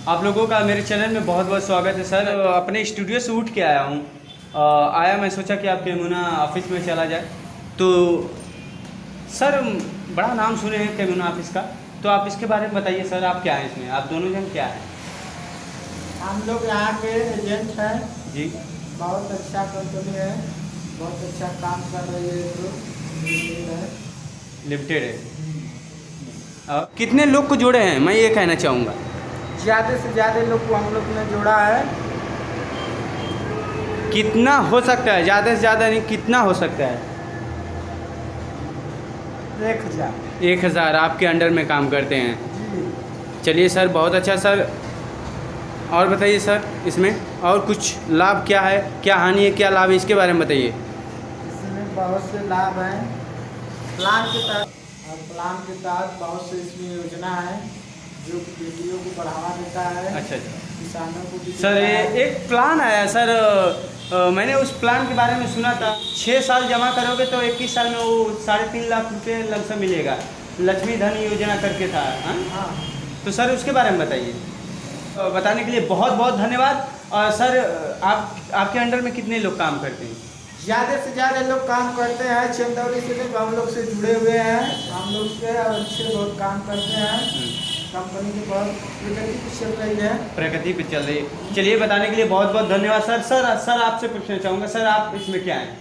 आप लोगों का मेरे चैनल में बहुत बहुत स्वागत है सर। अपने स्टूडियो से उठ के आया हूँ। आया मैं सोचा कि आपके यमुना ऑफिस में चला जाए। तो सर बड़ा नाम सुने हैं कैमुना ऑफिस का, तो आप इसके बारे में बताइए सर। आप क्या हैं इसमें, आप दोनों जन क्या हैं? हम लोग यहाँ के एजेंट हैं। जी। बहुत अच्छा कंपनी है, बहुत अच्छा काम कर रही है। लिमिटेड है। कितने लोग को जोड़े हैं, मैं ये कहना चाहूँगा। ज़्यादा से ज़्यादा लोग को हम लोग ने जोड़ा है। कितना हो सकता है, ज़्यादा से ज़्यादा नहीं, कितना हो सकता है? 1000। 1000 आपके अंडर में काम करते हैं। जी। चलिए सर, बहुत अच्छा सर। और बताइए सर, इसमें और कुछ लाभ क्या है, क्या हानि है, क्या लाभ है, इसके बारे में बताइए। इसमें बहुत से लाभ हैं। प्लान के तहत बहुत से इसमें योजना है जो कि बेटियों को बढ़ावा देता है। अच्छा। किसानों को भी सर देता है। एक प्लान आया सर, मैंने उस प्लान के बारे में सुना था। 6 साल जमा करोगे तो 21 साल में वो 3.5 लाख रुपये लमसम मिलेगा। लक्ष्मी धन योजना करके था। हाँ। तो सर उसके बारे में बताइए। बताने के लिए बहुत बहुत धन्यवाद। और सर आपके अंडर में कितने लोग काम करते हैं? ज़्यादा से ज़्यादा लोग काम करते हैं। चंदौली से लोग हम लोग से जुड़े हुए हैं। हम लोग से अच्छे बहुत काम करते हैं। कंपनी की बहुत प्रगति पे चल रही है। प्रगति पे चल रही है। चलिए, बताने के लिए बहुत बहुत धन्यवाद सर। सर आपसे पूछना चाहूँगा, सर आप इसमें क्या हैं?